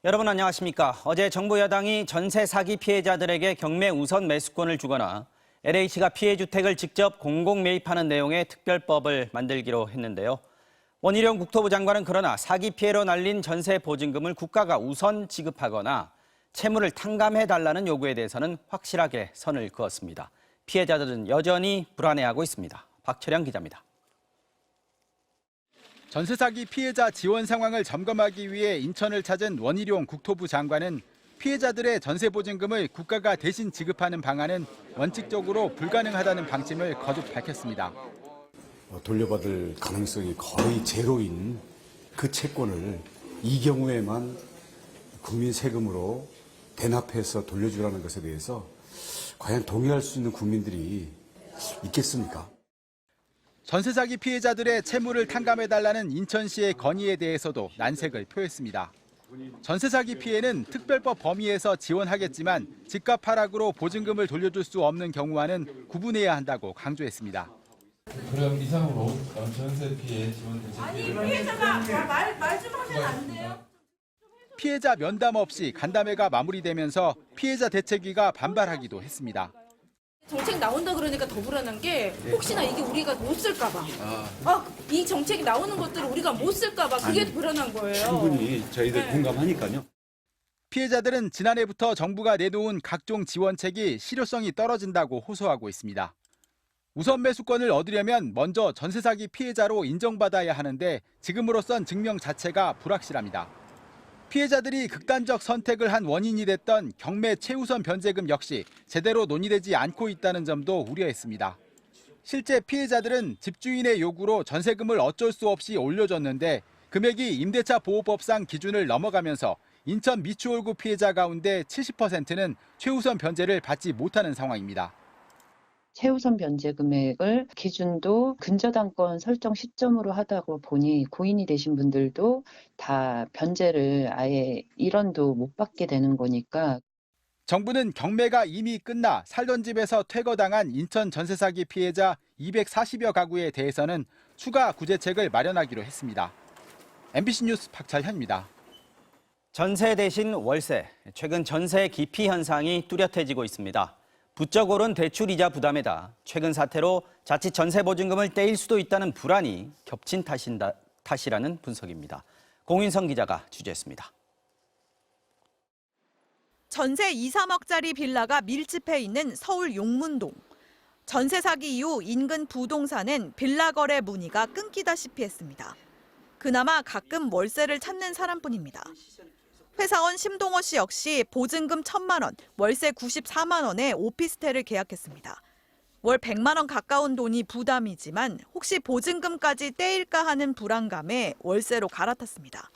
여러분 안녕하십니까? 어제 정부 여당이 전세 사기 피해자들에게 경매 우선 매수권을 주거나 LH가 피해 주택을 직접 공공 매입하는 내용의 특별법을 만들기로 했는데요. 원희룡 국토부 장관은 그러나 사기 피해로 날린 전세 보증금을 국가가 우선 지급하거나 채무를 탕감해달라는 요구에 대해서는 확실하게 선을 그었습니다. 피해자들은 여전히 불안해하고 있습니다. 박철영 기자입니다. 전세 사기 피해자 지원 상황을 점검하기 위해 인천을 찾은 원희룡 국토부 장관은 피해자들의 전세 보증금을 국가가 대신 지급하는 방안은 원칙적으로 불가능하다는 방침을 거듭 밝혔습니다. 돌려받을 가능성이 거의 제로인 그 채권을 이 경우에만 국민 세금으로 대납해서 돌려주라는 것에 대해서 과연 동의할 수 있는 국민들이 있겠습니까? 전세 사기 피해자들의 채무를 탕감해달라는 인천시의 건의에 대해서도 난색을 표했습니다. 전세 사기 피해는 특별법 범위에서 지원하겠지만 집값 하락으로 보증금을 돌려줄 수 없는 경우와는 구분해야 한다고 강조했습니다. 그럼 이상으로 전세 피해 지원 대책 아니 피해자가 말 좀 하면 안 돼요? 피해자 면담 없이 간담회가 마무리되면서 피해자 대책위가 반발하기도 했습니다. 정책 나온다 그러니까 더 불안한 게 혹시나 이게 우리가 못 쓸까 봐. 이 정책이 나오는 것들을 우리가 못 쓸까 봐 그게 불안한 거예요. 충분히 저희들 공감하니까요. 피해자들은 지난해부터 정부가 내놓은 각종 지원책이 실효성이 떨어진다고 호소하고 있습니다. 우선 매수권을 얻으려면 먼저 전세 사기 피해자로 인정받아야 하는데 지금으로선 증명 자체가 불확실합니다. 피해자들이 극단적 선택을 한 원인이 됐던 경매 최우선 변제금 역시 제대로 논의되지 않고 있다는 점도 우려했습니다. 실제 피해자들은 집주인의 요구로 전세금을 어쩔 수 없이 올려줬는데 금액이 임대차 보호법상 기준을 넘어가면서 인천 미추홀구 피해자 가운데 70%는 최우선 변제를 받지 못하는 상황입니다. 최우선 변제 금액을 기준도 근저당권 설정 시점으로 하다고 보니 고인이 되신 분들도 다 변제를 아예 1원도 못 받게 되는 거니까. 정부는 경매가 이미 끝나 살던 집에서 퇴거당한 인천 전세 사기 피해자 240여 가구에 대해서는 추가 구제책을 마련하기로 했습니다. MBC 뉴스 박철현입니다. 전세 대신 월세, 최근 전세 기피 현상이 뚜렷해지고 있습니다. 부쩍 오른 대출 이자 부담에다 최근 사태로 자칫 전세 보증금을 떼일 수도 있다는 불안이 겹친 탓이라는 분석입니다. 공인성 기자가 취재했습니다. 전세 2, 3억짜리 빌라가 밀집해 있는 서울 용문동. 전세 사기 이후 인근 부동산은 빌라 거래 문의가 끊기다시피 했습니다. 그나마 가끔 월세를 찾는 사람뿐입니다. 회사원 심동호 씨 역시 보증금 1,000만 원, 월세 94만 원에 오피스텔을 계약했습니다. 월 100만 원 가까운 돈이 부담이지만 혹시 보증금까지 떼일까 하는 불안감에 월세로 갈아탔습니다.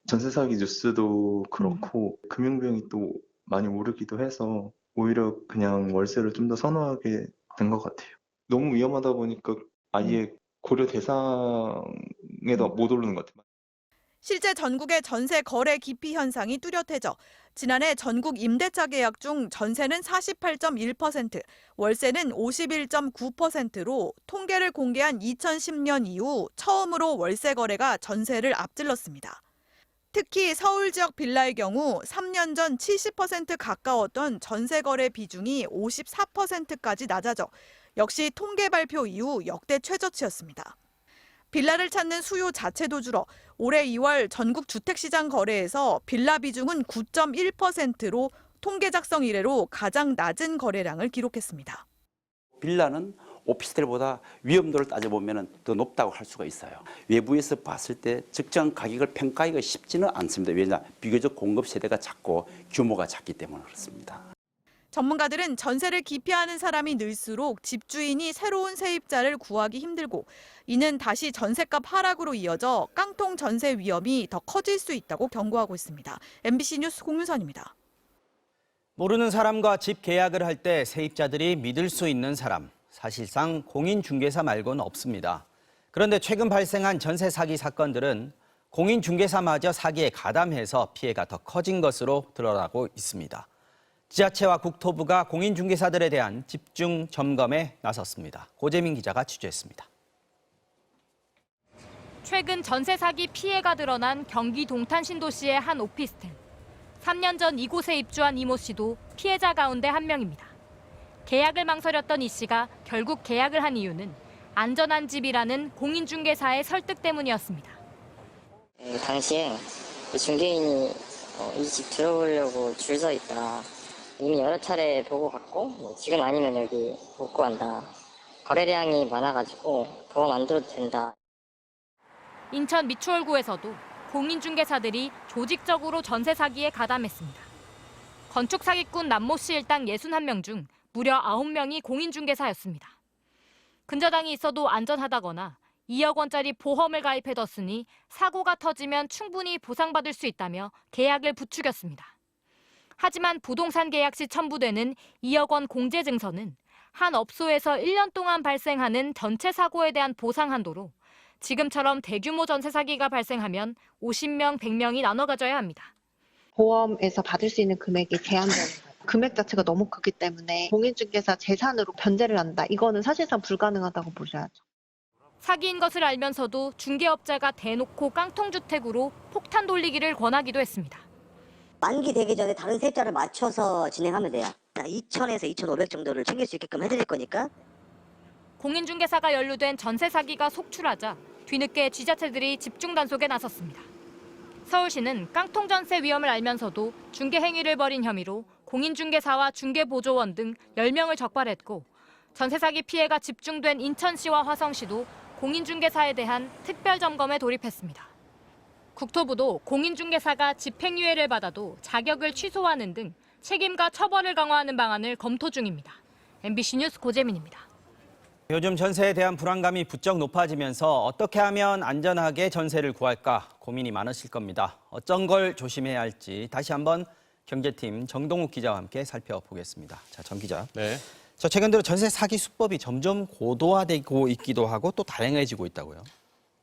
전세 사기 뉴스도 그렇고 금융 비용이 또 많이 오르기도 해서 오히려 그냥 월세를 좀 더 선호하게 된 것 같아요. 너무 위험하다 보니까 아예 고려 대상에도 못 오르는 것 같아요. 실제 전국의 전세 거래 기피 현상이 뚜렷해져 지난해 전국 임대차 계약 중 전세는 48.1%, 월세는 51.9%로 통계를 공개한 2010년 이후 처음으로 월세 거래가 전세를 앞질렀습니다. 특히 서울 지역 빌라의 경우 3년 전 70% 가까웠던 전세 거래 비중이 54%까지 낮아져 역시 통계 발표 이후 역대 최저치였습니다. 빌라를 찾는 수요 자체도 줄어 올해 2월 전국 주택시장 거래에서 빌라 비중은 9.1%로 통계 작성 이래로 가장 낮은 거래량을 기록했습니다. 빌라는 오피스텔보다 위험도를 따져보면 더 높다고 할 수가 있어요. 외부에서 봤을 때 적정 가격을 평가하기가 쉽지는 않습니다. 왜냐, 비교적 공급 세대가 작고 규모가 작기 때문에 그렇습니다. 전문가들은 전세를 기피하는 사람이 늘수록 집주인이 새로운 세입자를 구하기 힘들고 이는 다시 전세값 하락으로 이어져 깡통 전세 위험이 더 커질 수 있다고 경고하고 있습니다. MBC 뉴스 공유선입니다. 모르는 사람과 집 계약을 할 때 세입자들이 믿을 수 있는 사람, 사실상 공인중개사 말고는 없습니다. 그런데 최근 발생한 전세 사기 사건들은 공인중개사마저 사기에 가담해서 피해가 더 커진 것으로 드러나고 있습니다. 지자체와 국토부가 공인중개사들에 대한 집중 점검에 나섰습니다. 고재민 기자가 취재했습니다. 최근 전세 사기 피해가 드러난 경기 동탄 신도시의 한 오피스텔. 3년 전 이곳에 입주한 이모 씨도 피해자 가운데 한 명입니다. 계약을 망설였던 이 씨가 결국 계약을 한 이유는 안전한 집이라는 공인중개사의 설득 때문이었습니다. 당시에 중개인이 이 집 들어보려고 줄 서 있다. 이미 여러 차례 보고 갔고 지금 아니면 여기 못 구한다. 거래량이 많아가지고 보험 안 들어도 된다. 인천 미추홀구에서도 공인중개사들이 조직적으로 전세 사기에 가담했습니다. 건축 사기꾼 남모 씨 일당 61명 중 무려 9명이 공인중개사였습니다. 근저당이 있어도 안전하다거나 2억 원짜리 보험을 가입해뒀으니 사고가 터지면 충분히 보상받을 수 있다며 계약을 부추겼습니다. 하지만 부동산 계약 시 첨부되는 2억 원 공제증서는 한 업소에서 1년 동안 발생하는 전체 사고에 대한 보상 한도로 지금처럼 대규모 전세 사기가 발생하면 50명, 100명이 나눠 가져야 합니다. 보험에서 받을 수 있는 금액이 제한되는 거예요. 금액 자체가 너무 크기 때문에 공인중개사 재산으로 변제를 한다. 이거는 사실상 불가능하다고 보셔야죠. 사기인 것을 알면서도 중개업자가 대놓고 깡통주택으로 폭탄 돌리기를 권하기도 했습니다. 만기 되기 전에 다른 세입자를 맞춰서 진행하면 돼요. 2,000에서 2,500 정도를 챙길 수 있게끔 해드릴 거니까. 공인중개사가 연루된 전세 사기가 속출하자 뒤늦게 지자체들이 집중 단속에 나섰습니다. 서울시는 깡통 전세 위험을 알면서도 중개 행위를 벌인 혐의로 공인중개사와 중개보조원 등 10명을 적발했고 전세 사기 피해가 집중된 인천시와 화성시도 공인중개사에 대한 특별 점검에 돌입했습니다. 국토부도 공인중개사가 집행유예를 받아도 자격을 취소하는 등 책임과 처벌을 강화하는 방안을 검토 중입니다. MBC 뉴스 고재민입니다. 요즘 전세에 대한 불안감이 부쩍 높아지면서 어떻게 하면 안전하게 전세를 구할까 고민이 많으실 겁니다. 어떤 걸 조심해야 할지 다시 한번 경제팀 정동욱 기자와 함께 살펴보겠습니다. 자, 정 기자. 네. 최근 들어 전세 사기 수법이 점점 고도화되고 있기도 하고 또 다양해지고 있다고요?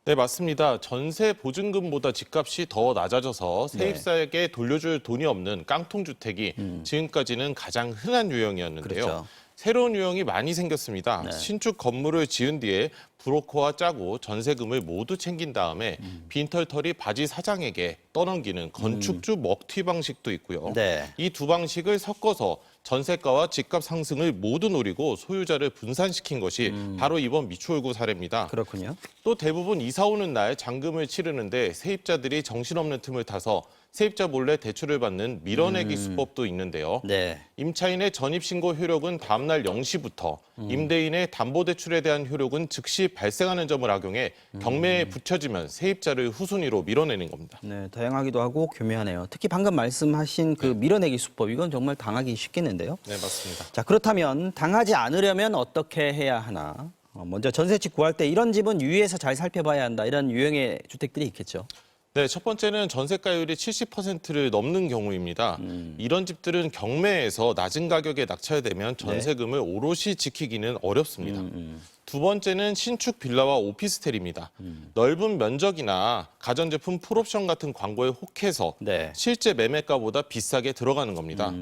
네, 맞습니다. 전세 보증금보다 집값이 더 낮아져서 세입자에게 돌려줄 돈이 없는 깡통주택이 지금까지는 가장 흔한 유형이었는데요. 그렇죠. 새로운 유형이 많이 생겼습니다. 네. 신축 건물을 지은 뒤에 브로커와 짜고 전세금을 모두 챙긴 다음에 빈털터리 바지 사장에게 떠넘기는 건축주 먹튀 방식도 있고요. 네. 이 두 방식을 섞어서 전세가와 집값 상승을 모두 노리고 소유자를 분산시킨 것이 바로 이번 미추홀구 사례입니다. 그렇군요. 또 대부분 이사 오는 날 잔금을 치르는데 세입자들이 정신없는 틈을 타서 세입자 몰래 대출을 받는 밀어내기 수법도 있는데요. 네. 임차인의 전입신고 효력은 다음 날 0시부터 임대인의 담보대출에 대한 효력은 즉시 발생하는 점을 악용해 경매에 붙여지면 세입자를 후순위로 밀어내는 겁니다. 네, 다양하기도 하고 교묘하네요. 특히 방금 말씀하신 그 밀어내기 수법, 이건 정말 당하기 쉽겠는데요. 네, 맞습니다. 자, 그렇다면 당하지 않으려면 어떻게 해야 하나? 먼저 전세집 구할 때 이런 집은 유의해서 잘 살펴봐야 한다. 이런 유형의 주택들이 있겠죠. 네, 첫 번째는 전세가율이 70%를 넘는 경우입니다. 이런 집들은 경매에서 낮은 가격에 낙찰되면 전세금을 오롯이 지키기는 어렵습니다. 두 번째는 신축 빌라와 오피스텔입니다. 넓은 면적이나 가전제품 풀옵션 같은 광고에 혹해서 네. 실제 매매가보다 비싸게 들어가는 겁니다.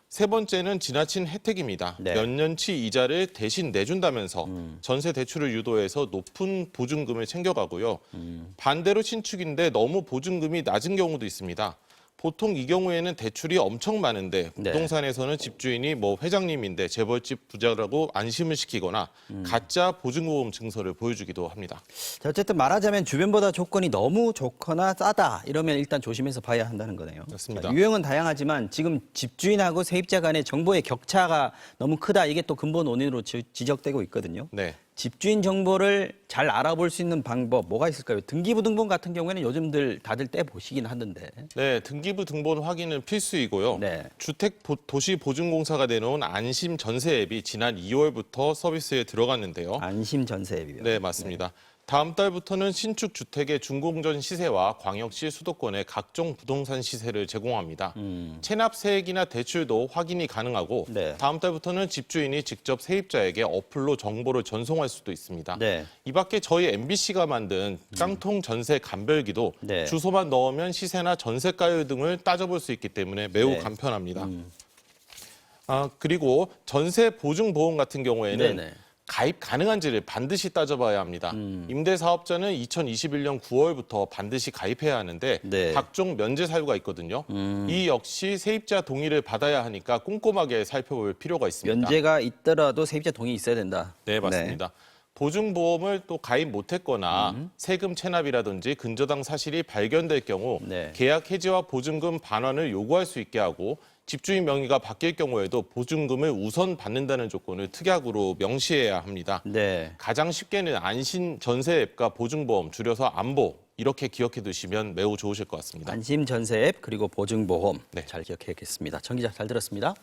세 번째는 지나친 혜택입니다. 네. 몇 년치 이자를 대신 내준다면서 전세 대출을 유도해서 높은 보증금을 챙겨가고요. 반대로 신축인데 너무 보증금이 낮은 경우도 있습니다. 보통 이 경우에는 대출이 엄청 많은데 부동산에서는 집주인이 회장님인데 재벌집 부자라고 안심을 시키거나 가짜 보증보험 증서를 보여주기도 합니다. 자, 어쨌든 말하자면 주변보다 조건이 너무 좋거나 싸다 이러면 일단 조심해서 봐야 한다는 거네요. 맞습니다. 자, 유형은 다양하지만 지금 집주인하고 세입자 간의 정보의 격차가 너무 크다. 이게 또 근본 원인으로 지적되고 있거든요. 네. 집주인 정보를 잘 알아볼 수 있는 방법 뭐가 있을까요? 등기부등본 같은 경우에는 요즘들 다들 떼보시긴 하던데. 네, 등기부등본 확인은 필수이고요. 네. 주택도시보증공사가 내놓은 안심 전세 앱이 지난 2월부터 서비스에 들어갔는데요. 안심 전세 앱이요? 네, 맞습니다. 다음 달부터는 신축 주택의 준공전 시세와 광역시 수도권의 각종 부동산 시세를 제공합니다. 체납세액이나 대출도 확인이 가능하고 네. 다음 달부터는 집주인이 직접 세입자에게 어플로 정보를 전송할 수도 있습니다. 네. 이 밖에 저희 MBC가 만든 깡통 전세 간별기도 네. 주소만 넣으면 시세나 전세가율 등을 따져볼 수 있기 때문에 매우 네. 간편합니다. 그리고 전세 보증보험 같은 경우에는 네네. 가입 가능한지를 반드시 따져봐야 합니다. 임대사업자는 2021년 9월부터 반드시 가입해야 하는데 네. 각종 면제 사유가 있거든요. 이 역시 세입자 동의를 받아야 하니까 꼼꼼하게 살펴볼 필요가 있습니다. 면제가 있더라도 세입자 동의 있어야 된다. 네, 맞습니다. 보증보험을 또 가입 못했거나 세금 체납이라든지 근저당 사실이 발견될 경우 네. 계약 해지와 보증금 반환을 요구할 수 있게 하고 집주인 명의가 바뀔 경우에도 보증금을 우선 받는다는 조건을 특약으로 명시해야 합니다. 네. 가장 쉽게는 안심 전세 앱과 보증보험, 줄여서 안보 이렇게 기억해 두시면 매우 좋으실 것 같습니다. 안심 전세 앱 그리고 보증보험 네. 잘 기억해야겠습니다. 정 기자 잘 들었습니다.